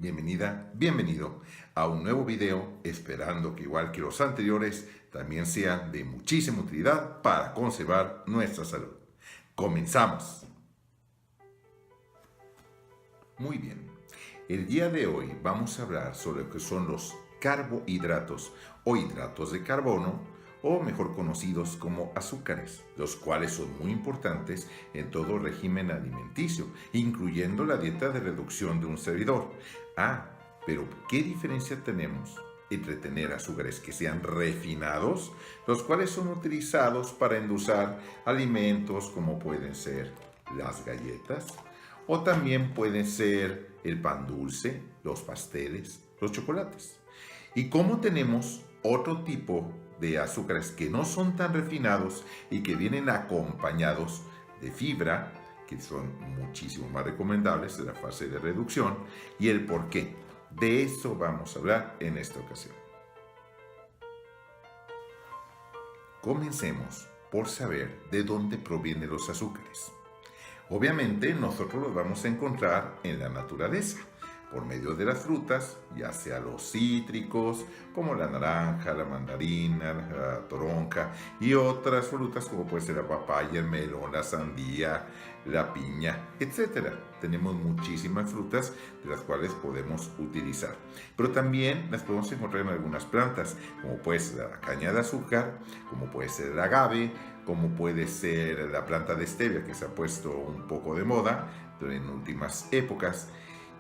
Bienvenida, bienvenido a un nuevo video, esperando que igual que los anteriores, también sean de muchísima utilidad para conservar nuestra salud. ¡Comenzamos! Muy bien, el día de hoy vamos a hablar sobre lo que son los carbohidratos o hidratos de carbono, o mejor conocidos como azúcares, los cuales son muy importantes en todo régimen alimenticio, incluyendo la dieta de reducción de un servidor. Pero ¿qué diferencia tenemos entre tener azúcares que sean refinados, los cuales son utilizados para endulzar alimentos como pueden ser las galletas, o también pueden ser el pan dulce, los pasteles, los chocolates? Y cómo tenemos otro tipo de azúcares que no son tan refinados y que vienen acompañados de fibra, que son muchísimo más recomendables en la fase de reducción, y el por qué. De eso vamos a hablar en esta ocasión. Comencemos por saber de dónde provienen los azúcares. Obviamente nosotros los vamos a encontrar en la naturaleza, por medio de las frutas, ya sea los cítricos, como la naranja, la mandarina, la toronja, y otras frutas como puede ser la papaya, el melón, la sandía, la piña, etc. Tenemos muchísimas frutas de las cuales podemos utilizar. Pero también las podemos encontrar en algunas plantas, como puede ser la caña de azúcar, como puede ser el agave, como puede ser la planta de stevia, que se ha puesto un poco de moda en últimas épocas.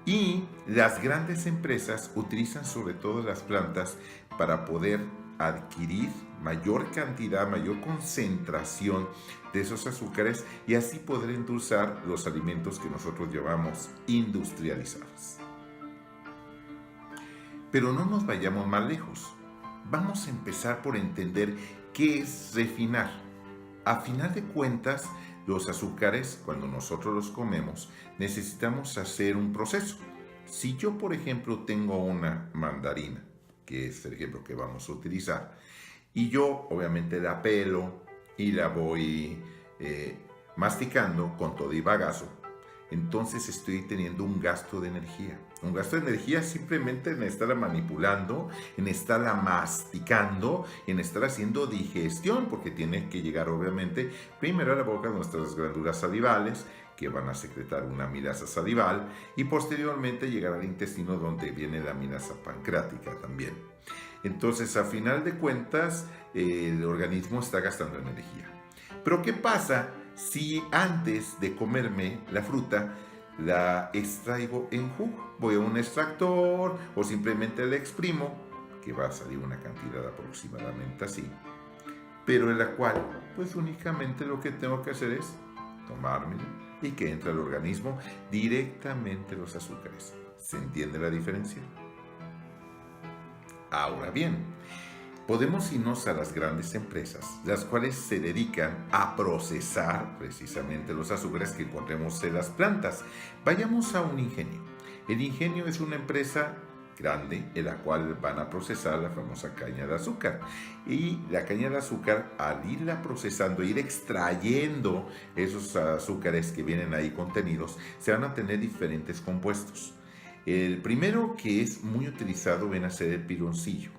Y las grandes empresas utilizan sobre todo las plantas para poder adquirir mayor cantidad, mayor concentración de esos azúcares y así poder endulzar los alimentos que nosotros llamamos industrializados. Pero no nos vayamos más lejos. Vamos a empezar por entender qué es refinar. A final de cuentas, los azúcares, cuando nosotros los comemos, necesitamos hacer un proceso. Si yo, por ejemplo, tengo una mandarina, que es el ejemplo que vamos a utilizar, y yo obviamente la pelo y la voy masticando con todo y bagazo, entonces estoy teniendo un gasto de energía. Un gasto de energía simplemente en estarla manipulando, en estarla masticando, en estar haciendo digestión, porque tiene que llegar obviamente primero a la boca nuestras glándulas salivales, que van a secretar una amilasa salival, y posteriormente llegar al intestino, donde viene la amilasa pancreática también. Entonces, a final de cuentas, el organismo está gastando energía. Pero ¿qué pasa si antes de comerme la fruta la extraigo en jugo? Voy a un extractor o simplemente la exprimo, que va a salir una cantidad aproximadamente así, pero en la cual pues únicamente lo que tengo que hacer es tomármelo y que entre al organismo directamente los azúcares. ¿Se entiende la diferencia? Ahora bien, podemos irnos a las grandes empresas, las cuales se dedican a procesar precisamente los azúcares que encontremos en las plantas. Vayamos a un ingenio. El ingenio es una empresa grande en la cual van a procesar la famosa caña de azúcar. Y la caña de azúcar, al irla procesando, ir extrayendo esos azúcares que vienen ahí contenidos, se van a tener diferentes compuestos. El primero, que es muy utilizado, viene a ser el piloncillo.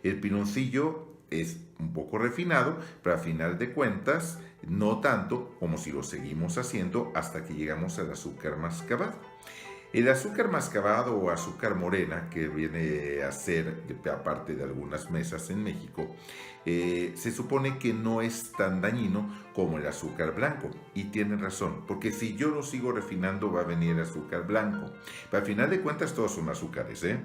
El piloncillo es un poco refinado, pero a final de cuentas no tanto como si lo seguimos haciendo hasta que llegamos al azúcar mascabado. El azúcar mascabado o azúcar morena, que viene a ser, aparte de algunas mesas en México, se supone que no es tan dañino como el azúcar blanco. Y tienen razón, porque si yo lo sigo refinando va a venir el azúcar blanco. Pero al final de cuentas todos son azúcares, ¿eh?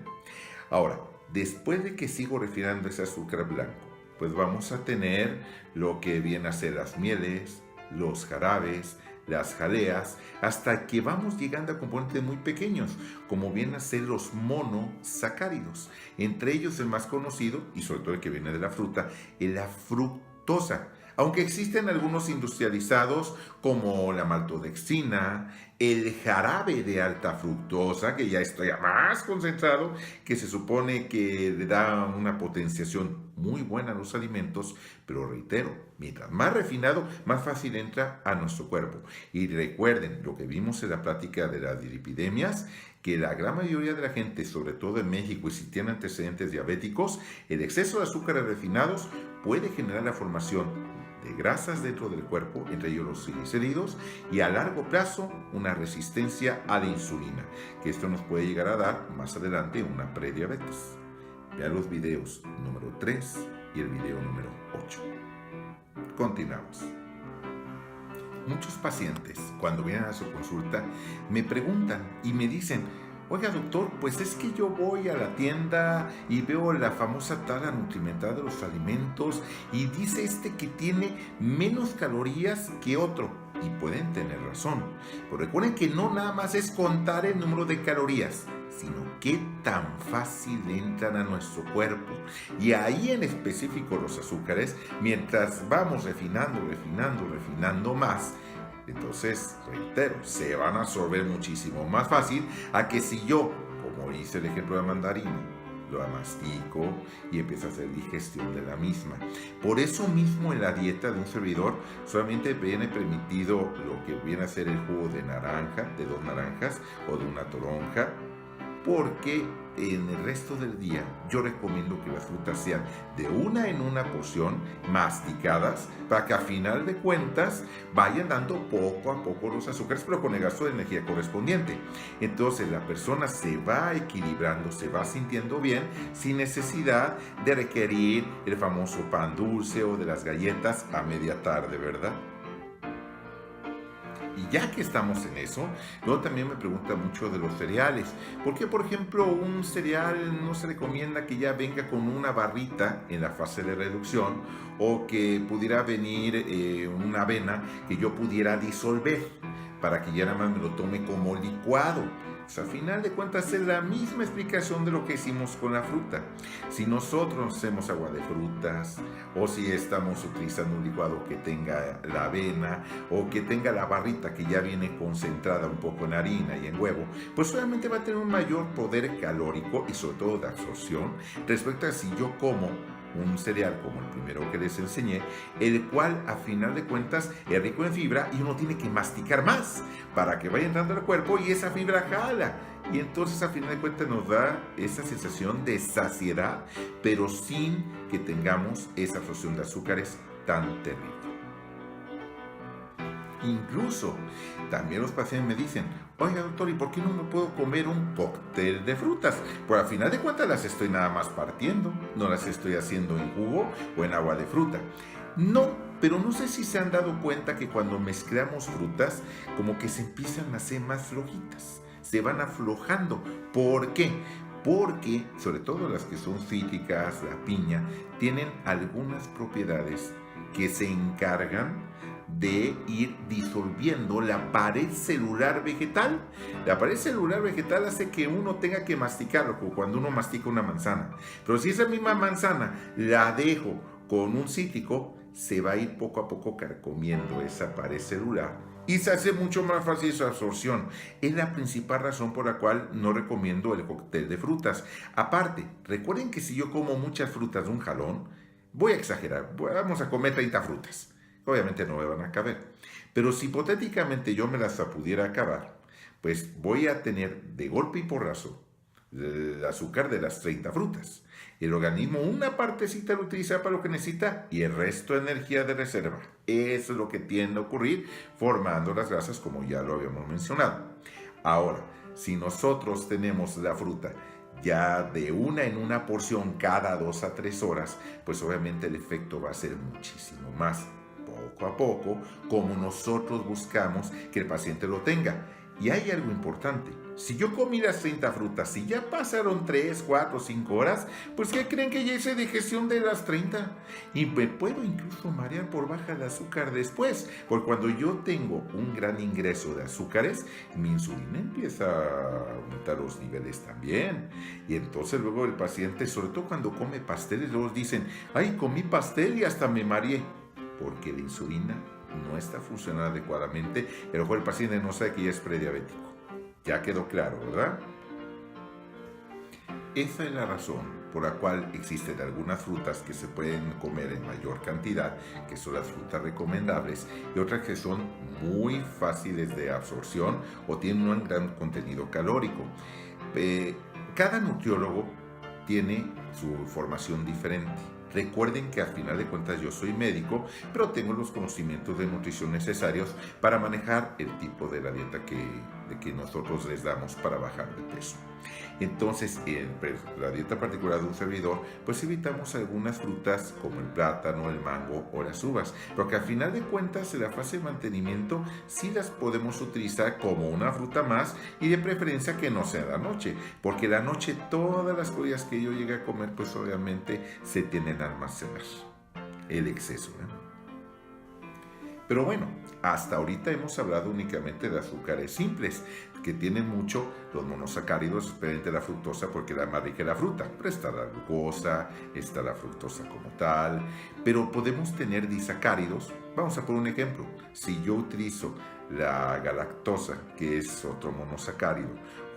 Ahora, después de que sigo refinando ese azúcar blanco, pues vamos a tener lo que viene a ser las mieles, los jarabes, las jaleas, hasta que vamos llegando a componentes muy pequeños, como vienen a ser los monosacáridos. Entre ellos el más conocido, y sobre todo el que viene de la fruta, es la fructosa. Aunque existen algunos industrializados como la maltodextrina, el jarabe de alta fructosa, que ya está ya más concentrado, que se supone que le da una potenciación muy buena a los alimentos, pero reitero, mientras más refinado, más fácil entra a nuestro cuerpo. Y recuerden lo que vimos en la plática de las dislipidemias, que la gran mayoría de la gente, sobre todo en México, y si tiene antecedentes diabéticos, el exceso de azúcares refinados puede generar la formación de grasas dentro del cuerpo, entre ellos los triglicéridos, y a largo plazo una resistencia a la insulina, que esto nos puede llegar a dar más adelante una prediabetes. Vean los videos número 3 y el video número 8. Continuamos. Muchos pacientes, cuando vienen a su consulta, me preguntan y me dicen: oiga doctor, pues es que yo voy a la tienda y veo la famosa tabla nutrimental de los alimentos y dice que tiene menos calorías que otro. Y pueden tener razón. Pero recuerden que no nada más es contar el número de calorías, sino qué tan fácil entran a nuestro cuerpo. Y ahí en específico los azúcares, mientras vamos refinando más, entonces, reitero, se van a absorber muchísimo más fácil a que si yo, como hice el ejemplo de la mandarina, lo mastico y empiezo a hacer digestión de la misma. Por eso mismo en la dieta de un servidor solamente viene permitido lo que viene a ser el jugo de naranja, de 2 naranjas o de una toronja, porque en el resto del día yo recomiendo que las frutas sean de una en una porción, masticadas, para que a final de cuentas vayan dando poco a poco los azúcares, pero con el gasto de energía correspondiente. Entonces la persona se va equilibrando, se va sintiendo bien, sin necesidad de requerir el famoso pan dulce o de las galletas a media tarde, ¿verdad? Y ya que estamos en eso, luego también me preguntan mucho de los cereales. ¿Por qué, por ejemplo, un cereal no se recomienda que ya venga con una barrita en la fase de reducción, o que pudiera venir una avena que yo pudiera disolver para que ya nada más me lo tome como licuado? Pues al final de cuentas es la misma explicación de lo que hicimos con la fruta. Si nosotros hacemos agua de frutas, o si estamos utilizando un licuado que tenga la avena o que tenga la barrita que ya viene concentrada un poco en harina y en huevo, pues obviamente va a tener un mayor poder calórico y sobre todo de absorción respecto a si yo como un cereal como el primero que les enseñé, el cual a final de cuentas es rico en fibra y uno tiene que masticar más para que vaya entrando al cuerpo y esa fibra jala. Y entonces a final de cuentas nos da esa sensación de saciedad, pero sin que tengamos esa absorción de azúcares tan terrible. Incluso también los pacientes me dicen: oiga doctor, ¿y por qué no me puedo comer un cóctel de frutas? Pues al final de cuentas las estoy nada más partiendo, no las estoy haciendo en jugo o en agua de fruta. No, pero no sé si se han dado cuenta que cuando mezclamos frutas, como que se empiezan a hacer más flojitas, se van aflojando. ¿Por qué? Porque, sobre todo las que son cítricas, la piña, tienen algunas propiedades que se encargan de ir disolviendo la pared celular vegetal. La pared celular vegetal hace que uno tenga que masticarlo, como cuando uno mastica una manzana. Pero si esa misma manzana la dejo con un cítrico, se va a ir poco a poco carcomiendo esa pared celular y se hace mucho más fácil su absorción. Es la principal razón por la cual no recomiendo el cóctel de frutas. Aparte, recuerden que si yo como muchas frutas de un jalón, voy a exagerar, vamos a comer 30 frutas. Obviamente no me van a caber. Pero si hipotéticamente yo me las pudiera acabar, pues voy a tener de golpe y porrazo el azúcar de las 30 frutas. El organismo una partecita lo utiliza para lo que necesita y el resto de energía de reserva. Eso es lo que tiende a ocurrir formando las grasas, como ya lo habíamos mencionado. Ahora, si nosotros tenemos la fruta ya de una en una porción cada 2 a 3 horas, pues obviamente el efecto va a ser muchísimo más poco a poco, como nosotros buscamos que el paciente lo tenga. Y hay algo importante: si yo comí las 30 frutas, si ya pasaron 3, 4, 5 horas, pues ¿qué creen? Que ya hice digestión de las 30 y me puedo incluso marear por baja de azúcar después, porque cuando yo tengo un gran ingreso de azúcares, mi insulina empieza a aumentar los niveles también. Y entonces luego el paciente, sobre todo cuando come pasteles, luego dicen: ay, comí pastel y hasta me mareé. porque la insulina no está funcionando adecuadamente. A lo mejor el paciente no sabe que ya es prediabético. Ya quedó claro, ¿verdad? Esa es la razón por la cual existen algunas frutas que se pueden comer en mayor cantidad, que son las frutas recomendables, y otras que son muy fáciles de absorción o tienen un gran contenido calórico. Cada nutriólogo tiene su formación diferente. Recuerden que al final de cuentas yo soy médico, pero tengo los conocimientos de nutrición necesarios para manejar el tipo de la dieta que nosotros les damos para bajar de peso. Entonces, en la dieta particular de un servidor, pues evitamos algunas frutas como el plátano, el mango o las uvas, porque al final de cuentas en la fase de mantenimiento sí las podemos utilizar como una fruta más y de preferencia que no sea la noche, porque la noche todas las calorías que yo llegue a comer pues obviamente se tienden a almacenar, el exceso, ¿eh? Pero bueno, hasta ahorita hemos hablado únicamente de azúcares simples, que tienen mucho los monosacáridos, especialmente la fructosa, porque es la más rica de la fruta. Pero está la glucosa, está la fructosa como tal, pero podemos tener disacáridos. Vamos a poner un ejemplo. Si yo utilizo la galactosa, que es otro monosacárido,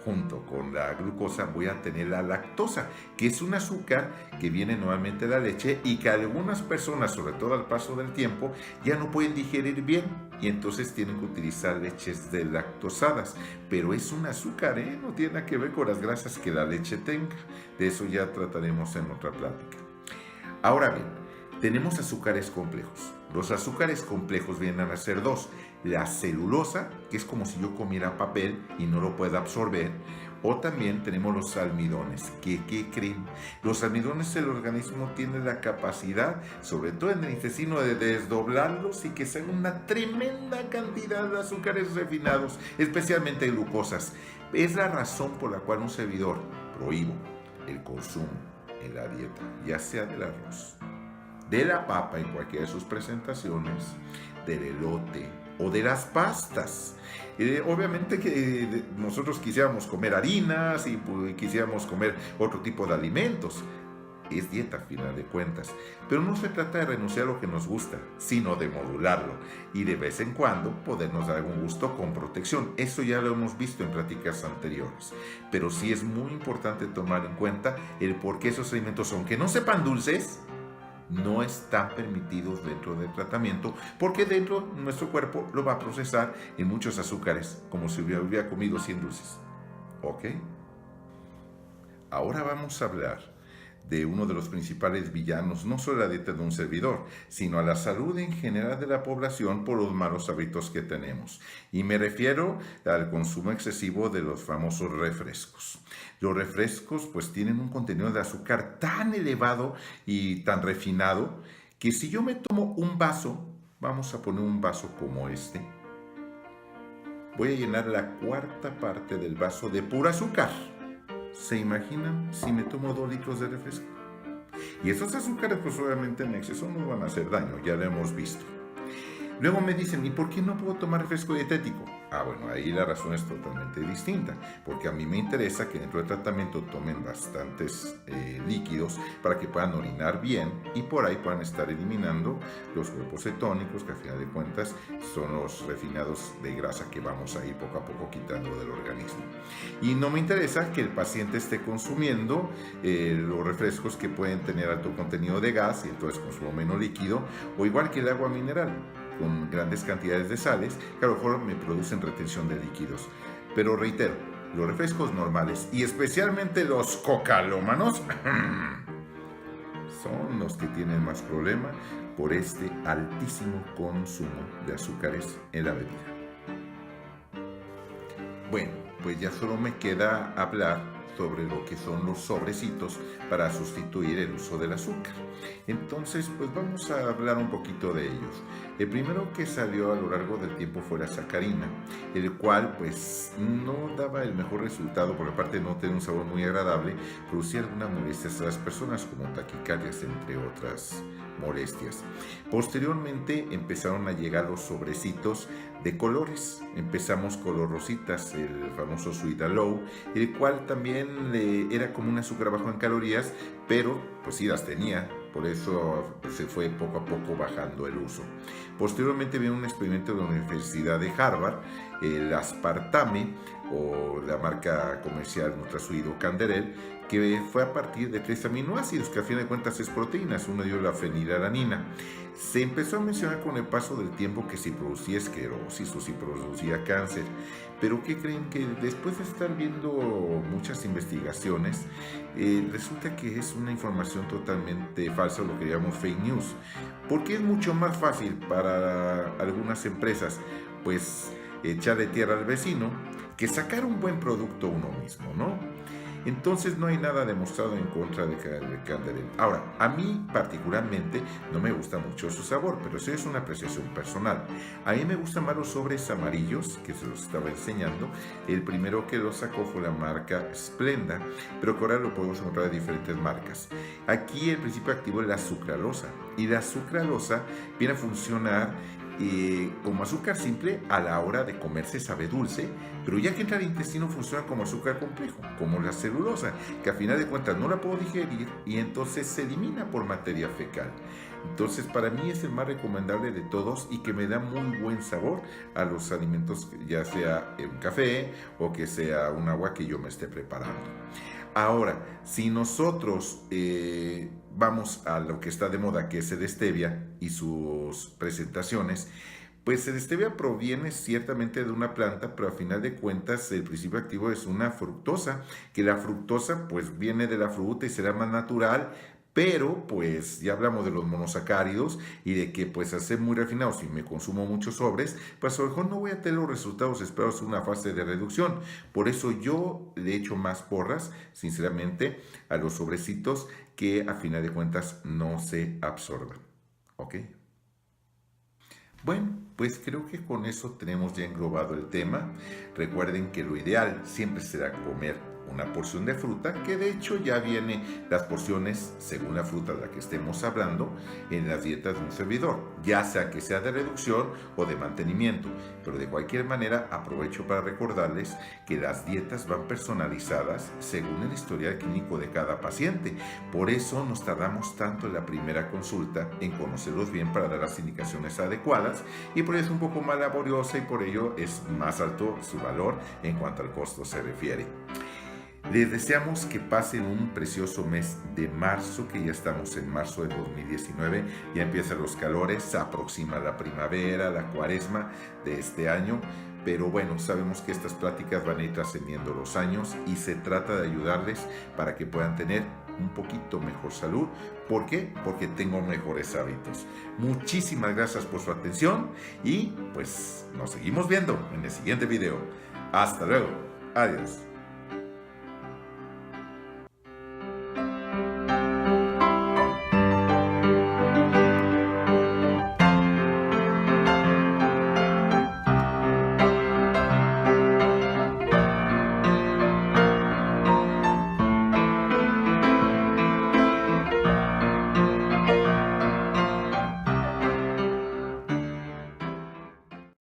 junto con la glucosa voy a tener la lactosa, que es un azúcar que viene nuevamente de la leche y que algunas personas, sobre todo al paso del tiempo, ya no pueden digerir bien y entonces tienen que utilizar leches deslactosadas. Pero es un azúcar, no tiene nada que ver con las grasas que la leche tenga. De eso ya trataremos en otra plática. Ahora bien, tenemos azúcares complejos. Los azúcares complejos vienen a ser dos. La celulosa, que es como si yo comiera papel y no lo pueda absorber. O también tenemos los almidones. ¿Qué creen? Los almidones, el organismo tiene la capacidad, sobre todo en el intestino, de desdoblarlos y que sean una tremenda cantidad de azúcares refinados, especialmente glucosas. Es la razón por la cual un servidor prohíbo el consumo en la dieta, ya sea del arroz, de la papa en cualquiera de sus presentaciones, del elote o de las pastas. Obviamente que nosotros quisiéramos comer harinas y quisiéramos comer otro tipo de alimentos. Es dieta a final de cuentas, pero no se trata de renunciar a lo que nos gusta, sino de modularlo y de vez en cuando podernos dar algún gusto con protección. Eso ya lo hemos visto en pláticas anteriores, pero sí es muy importante tomar en cuenta el por qué esos alimentos, aunque no sepan dulces, no están permitidos dentro del tratamiento, porque dentro nuestro cuerpo lo va a procesar en muchos azúcares, como si hubiera comido 100 dulces. ¿Ok? Ahora vamos a hablar de uno de los principales villanos, no solo a la dieta de un servidor, sino a la salud en general de la población por los malos hábitos que tenemos. Y me refiero al consumo excesivo de los famosos refrescos. Los refrescos pues tienen un contenido de azúcar tan elevado y tan refinado que si yo me tomo un vaso, vamos a poner un vaso como este, voy a llenar la cuarta parte del vaso de pura azúcar. ¿Se imaginan si me tomo 2 litros de refresco? Y esos azúcares pues obviamente en exceso nos van a hacer daño, ya lo hemos visto. Luego me dicen, ¿y por qué no puedo tomar refresco dietético? Bueno, ahí la razón es totalmente distinta, porque a mí me interesa que dentro del tratamiento tomen bastantes líquidos para que puedan orinar bien y por ahí puedan estar eliminando los cuerpos cetónicos, que a final de cuentas son los refinados de grasa que vamos a ir poco a poco quitando del organismo. Y no me interesa que el paciente esté consumiendo los refrescos que pueden tener alto contenido de gas y entonces consumo menos líquido, o igual que el agua mineral, con grandes cantidades de sales, que a lo mejor me producen retención de líquidos. Pero reitero, los refrescos normales y especialmente los cocalómanos son los que tienen más problema por este altísimo consumo de azúcares en la bebida. Bueno, pues ya solo me queda hablar sobre lo que son los sobrecitos para sustituir el uso del azúcar. Entonces, pues vamos a hablar un poquito de ellos. El primero que salió a lo largo del tiempo fue la sacarina, el cual pues no daba el mejor resultado, porque aparte no tenía un sabor muy agradable, producía algunas molestias a las personas como taquicardias, entre otras molestias. Posteriormente empezaron a llegar los sobrecitos de colores. Empezamos con los rositas, el famoso Sweet Low, el cual también era como un azúcar bajo en calorías, pero pues sí las tenía, por eso se fue poco a poco bajando el uso. Posteriormente vino un experimento de la Universidad de Harvard, el aspartame, o la marca comercial Nutrasuido Canderel, que fue a partir de 3 aminoácidos, que a fin de cuentas es proteínas, uno de ellos la fenilalanina. Se empezó a mencionar con el paso del tiempo que si producía esclerosis o si producía cáncer, pero ¿qué creen? Que después de estar viendo muchas investigaciones, resulta que es una información totalmente falsa, lo que llamamos fake news, porque es mucho más fácil para algunas empresas, pues, echarle tierra al vecino, que sacar un buen producto uno mismo, ¿no? Entonces no hay nada demostrado en contra de Canderel. Ahora, a mí particularmente no me gusta mucho su sabor, pero eso es una apreciación personal. A mí me gustan más los sobres amarillos, que se los estaba enseñando. El primero que lo sacó fue la marca Splenda, pero que ahora lo podemos encontrar de diferentes marcas. Aquí el principio activo es la sucralosa, y la sucralosa viene a funcionar como azúcar simple a la hora de comerse sabe dulce, pero ya que entra al intestino funciona como azúcar complejo, como la celulosa, que a final de cuentas no la puedo digerir y entonces se elimina por materia fecal. Entonces para mí es el más recomendable de todos y que me da muy buen sabor a los alimentos, ya sea un café o que sea un agua que yo me esté preparando. Ahora, si nosotros vamos a lo que está de moda, que es el stevia y sus presentaciones, pues el stevia proviene ciertamente de una planta, pero a final de cuentas el principio activo es una fructosa, que la fructosa pues viene de la fruta y será más natural, pero pues ya hablamos de los monosacáridos y de que pues al ser muy refinados, si me consumo muchos sobres, pues a lo mejor no voy a tener los resultados esperados en una fase de reducción. Por eso yo le echo más porras, sinceramente, a los sobrecitos que a final de cuentas no se absorban. ¿Ok? Bueno, pues creo que con eso tenemos ya englobado el tema. Recuerden que lo ideal siempre será comer una porción de fruta, que de hecho ya viene las porciones según la fruta de la que estemos hablando en las dietas de un servidor, ya sea que sea de reducción o de mantenimiento, pero de cualquier manera aprovecho para recordarles que las dietas van personalizadas según el historial clínico de cada paciente. Por eso nos tardamos tanto en la primera consulta en conocerlos bien para dar las indicaciones adecuadas, y por eso es un poco más laboriosa y por ello es más alto su valor en cuanto al costo se refiere. Les deseamos que pasen un precioso mes de marzo, que ya estamos en marzo de 2019, ya empiezan los calores, se aproxima la primavera, la cuaresma de este año, pero bueno, sabemos que estas pláticas van a ir trascendiendo los años y se trata de ayudarles para que puedan tener un poquito mejor salud. ¿Por qué? Porque tengo mejores hábitos. Muchísimas gracias por su atención y pues nos seguimos viendo en el siguiente video. Hasta luego. Adiós.